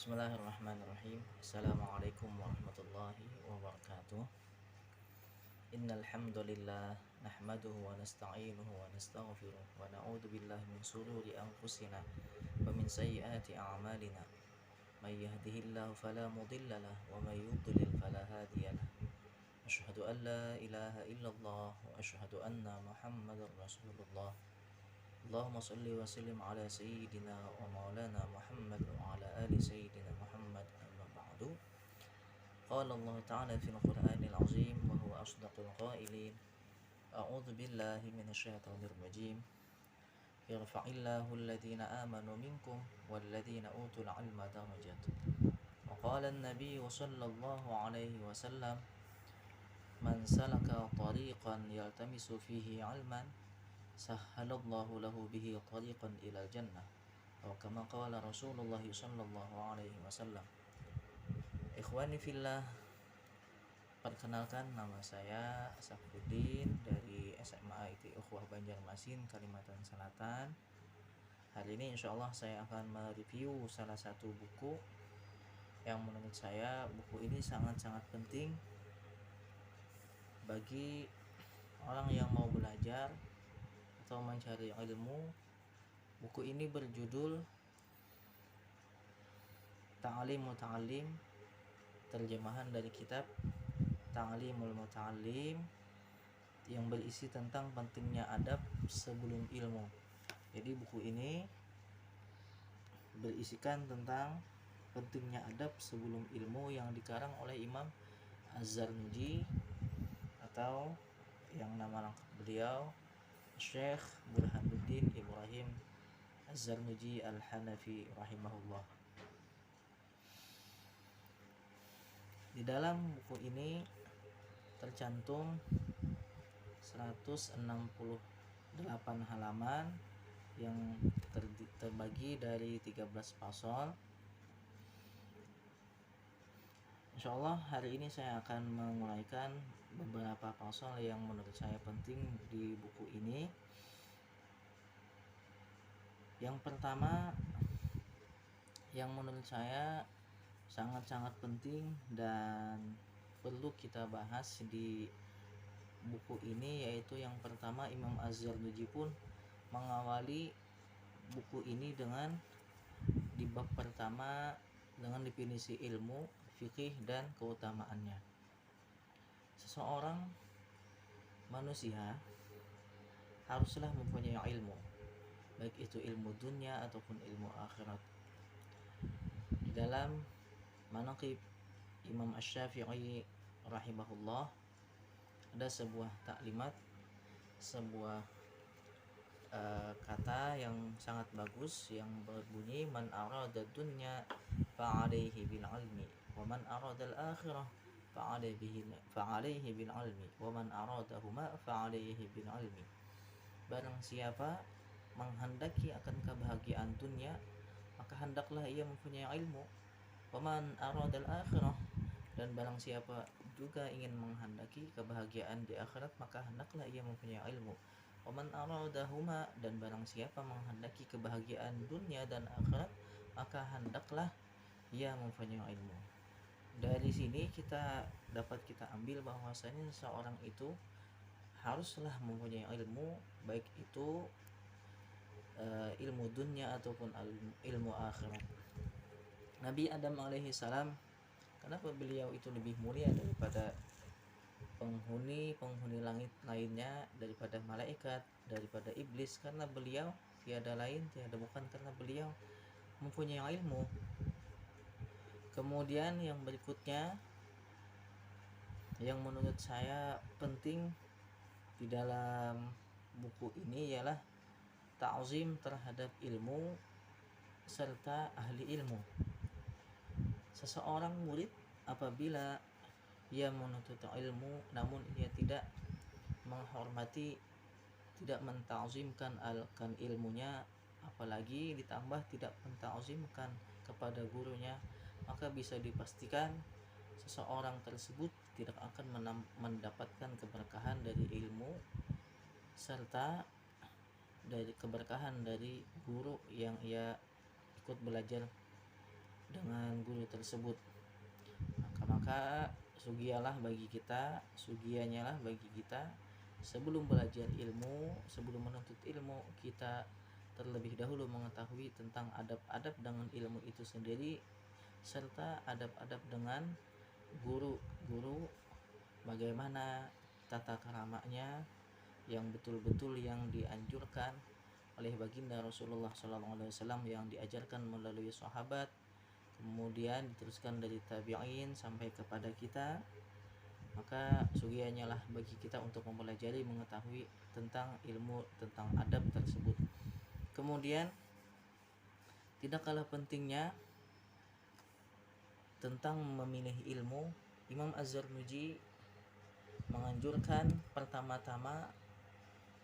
Bismillahirrahmanirrahim. Assalamualaikum warahmatullahi wabarakatuh. Innal hamdalillah nahmaduhu wa nasta'inuhu wa nastaghfiruh wa na'udzu billahi min shururi anfusina wa min sayyiati a'malina. May yahdihillahu fala mudilla lahu wa may yudlil fala hadiya lahu. Asyhadu an la ilaha illallah wa asyhadu anna Muhammadar Rasulullah. Allahumma salli wa sallim ala sayyidina wa maulana Muhammad wa ala ali sayyidina Muhammad, amma ba'du. Qala Allah ta'ala fil Qur'anil azim wa huwa asdaqul qailin. A'udzu billahi minasyaitonir rajim. Yarfa'illahu alladhina amanu minkum walladhina utul 'ilma darajat. Wa qala an-nabiy sallallahu alaihi wasallam, man salaka tariqan yaltamisu fihi 'ilman sahhalallahu lahu bihi tariqan ilal jannah, atau kama qala Rasulullah sallallahu alaihi wasallam. Ikhwani fillah, perkenalkan, nama saya Safruddin dari SMA IT Ukhuwah Banjarmasin, Kalimantan Selatan. Hari ini insyaallah saya akan mereview salah satu buku yang menurut saya buku ini sangat-sangat penting bagi orang yang mau belajar atau mencari ilmu. Buku ini berjudul Ta'lim Muta'allim, terjemahan dari kitab Ta'limul Muta'allim, yang berisi tentang pentingnya adab sebelum ilmu. Jadi buku ini berisikan tentang pentingnya adab sebelum ilmu yang dikarang oleh Imam Az-Zarnuji, atau yang nama lengkap beliau Syekh Burhanuddin Ibrahim Az-Zarnuji Al-Hanafi rahimahullah. Di dalam buku ini tercantum 168 halaman yang terbagi dari 13 pasal. Insyaallah hari ini saya akan menguraikan beberapa pasal yang menurut saya penting di buku ini. Yang pertama yang menurut saya sangat-sangat penting dan perlu kita bahas di buku ini, yaitu yang pertama, Imam Az-Zarnuji pun mengawali buku ini dengan di bab pertama dengan definisi ilmu, fikih, dan keutamaannya. Seseorang manusia haruslah mempunyai ilmu, baik itu ilmu dunia ataupun ilmu akhirat. Di dalam Manaqib Imam Asy-Syafi'i rahimahullah ada sebuah taklimat, sebuah kata yang sangat bagus yang berbunyi, man arada dunya fa'alaihi bil ilmi wa man arada al akhirah fa'alaihi bil ilmi wa man aradahuma fa'alaihi bil ilmi. Barang siapa menghendaki akan kebahagiaan dunia, maka hendaklah ia mempunyai ilmu. Wa man arada al akhirah, dan barang siapa juga ingin menghendaki kebahagiaan di akhirat, maka hendaklah ia mempunyai ilmu. Waman aradahuma, dan barang siapa menghendaki kebahagiaan dunia dan akhirat, maka hendaklah ia mempunyai ilmu. Dari sini kita ambil bahwasanya seorang itu haruslah mempunyai ilmu, baik itu ilmu dunia ataupun ilmu akhirat. Nabi Adam alaihi salam, kenapa beliau itu lebih mulia daripada penghuni langit lainnya, daripada malaikat, daripada iblis? Karena beliau tiada bukan karena beliau mempunyai ilmu. Kemudian yang berikutnya yang menurut saya penting di dalam buku ini ialah ta'zim terhadap ilmu serta ahli ilmu. Seseorang murid apabila ia menuntut ilmu namun ia tidak menghormati, tidak menta'zimkan akan ilmunya, apalagi ditambah tidak menta'zimkan kepada gurunya, maka bisa dipastikan seseorang tersebut tidak akan mendapatkan keberkahan dari ilmu serta dari keberkahan dari guru yang ia ikut belajar dengan guru tersebut. Maka sugialah bagi kita, sugianyalah bagi kita sebelum belajar ilmu, sebelum menuntut ilmu, kita terlebih dahulu mengetahui tentang adab-adab dengan ilmu itu sendiri, serta adab-adab dengan guru-guru, bagaimana tata keramanya yang betul-betul yang dianjurkan oleh baginda Rasulullah SAW, yang diajarkan melalui sahabat, kemudian diteruskan dari tabi'in sampai kepada kita. Maka sugianya lah bagi kita untuk mempelajari, mengetahui tentang ilmu, tentang adab tersebut. Kemudian tidak kalah pentingnya tentang memilih ilmu, Imam Az-Zarnuji menganjurkan pertama-tama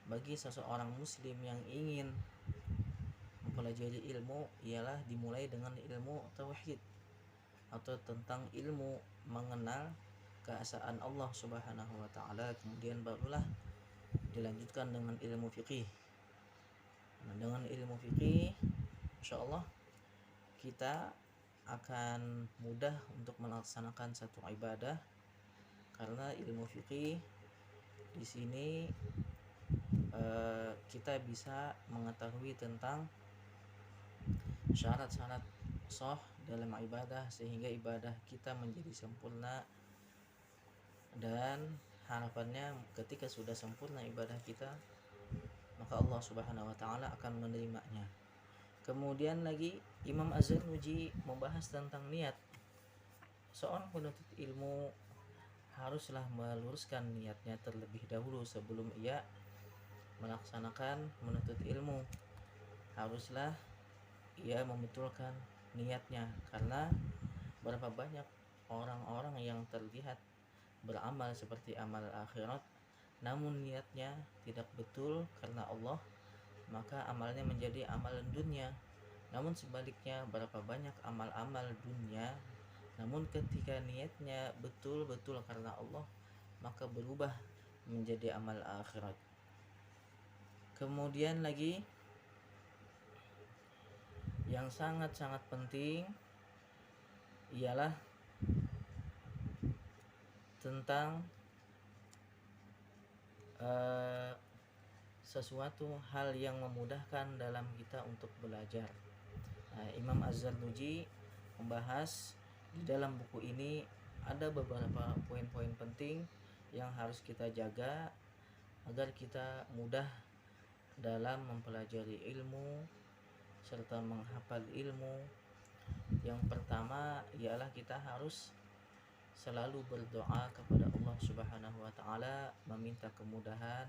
bagi seseorang muslim yang ingin mempelajari ilmu ialah dimulai dengan ilmu tauhid, atau tentang ilmu mengenal keesaan Allah Subhanahu wa taala, kemudian barulah dilanjutkan dengan ilmu fikih. Nah, dengan ilmu fikih insyaallah kita akan mudah untuk melaksanakan satu ibadah, karena ilmu fikih di sini kita bisa mengetahui tentang syarat-syarat sah dalam ibadah, sehingga ibadah kita menjadi sempurna, dan harapannya ketika sudah sempurna ibadah kita, maka Allah Subhanahu wa taala akan menerimanya. Kemudian lagi Imam Az-Zarnuji membahas tentang niat. Seorang penuntut ilmu haruslah meluruskan niatnya terlebih dahulu sebelum ia melaksanakan menuntut ilmu. Haruslah ia membetulkan niatnya, karena berapa banyak orang-orang yang terlihat beramal seperti amal akhirat, namun niatnya tidak betul karena Allah, maka amalnya menjadi amalan dunia. Namun sebaliknya, berapa banyak amal-amal dunia, namun ketika niatnya betul-betul karena Allah, maka berubah menjadi amal akhirat. Kemudian lagi yang sangat-sangat penting ialah tentang sesuatu hal yang memudahkan dalam kita untuk belajar. Imam Az-Zarnuji membahas di dalam buku ini ada beberapa poin-poin penting yang harus kita jaga agar kita mudah dalam mempelajari ilmu serta menghafal ilmu. Yang pertama ialah kita harus selalu berdoa kepada Allah Subhanahu wa taala, meminta kemudahan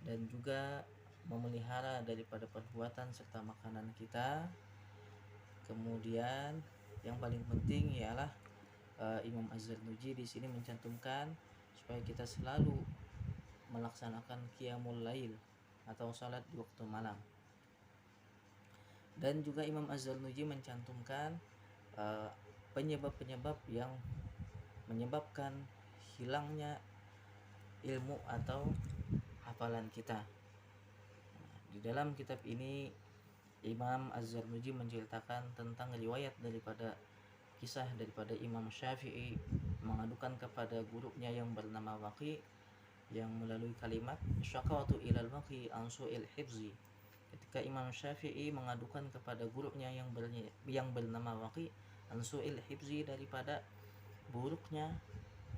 dan juga memelihara daripada perbuatan serta makanan kita. Kemudian yang paling penting ialah Imam Az-Zarnuji di sini mencantumkan supaya kita selalu melaksanakan qiyamul lail atau salat di waktu malam. Dan juga Imam Az-Zarnuji mencantumkan penyebab-penyebab yang menyebabkan hilangnya ilmu atau hafalan kita. Di dalam kitab ini Imam Az-Zarnuji menceritakan tentang riwayat daripada kisah daripada Imam Syafi'i mengadukan kepada gurunya yang bernama Waqi, yang melalui kalimat syaqatu ilal Waqi an su'il hifzi. Ketika Imam Syafi'i mengadukan kepada gurunya yang bernama Waqi an su'il hifzi, daripada buruknya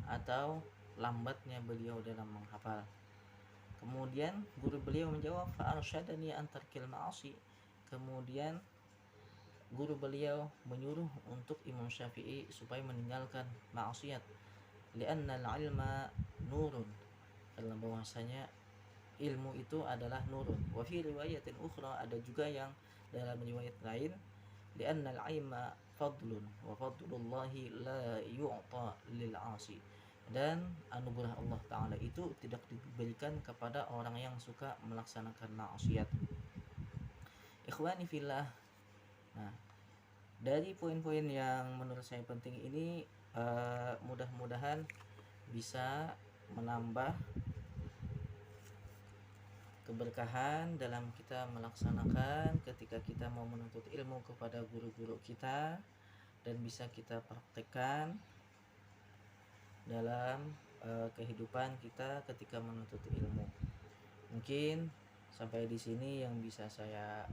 atau lambatnya beliau dalam menghafal. Kemudian guru beliau menjawab, fa arsyadani an tarkil ma'asi. Kemudian guru beliau menyuruh untuk Imam Syafi'i supaya meninggalkan maksiat, li'anna al-ilma nurun, karena bahwasanya ilmu itu adalah nurun. Wa fi riwayatin ukhra, ada juga yang dalam riwayat lain, li'anna al-ilma fadlun wa fadlullahi la yu'ta lil 'asi, dan anugerah Allah Ta'ala itu tidak diberikan kepada orang yang suka melaksanakan maksiat. Ikhwani fillah. Nah, dari poin-poin yang menurut saya penting ini mudah-mudahan bisa menambah keberkahan dalam kita melaksanakan ketika kita mau menuntut ilmu kepada guru-guru kita, dan bisa kita praktekkan dalam kehidupan kita ketika menuntut ilmu. Mungkin sampai di sini yang bisa saya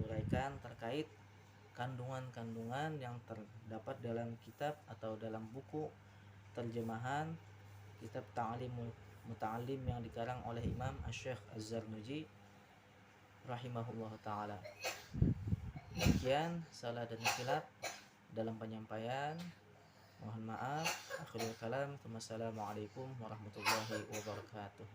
uraikan terkait kandungan-kandungan yang terdapat dalam kitab atau dalam buku terjemahan kitab Ta'limul Muta'allim yang dikarang oleh Imam Asy-Syaikh Az-Zarnuji rahimahullah ta'ala. Demikian salah dan khilaf dalam penyampaian, mohon maaf. Akhirul kalam. Wassalamualaikum warahmatullahi wabarakatuh.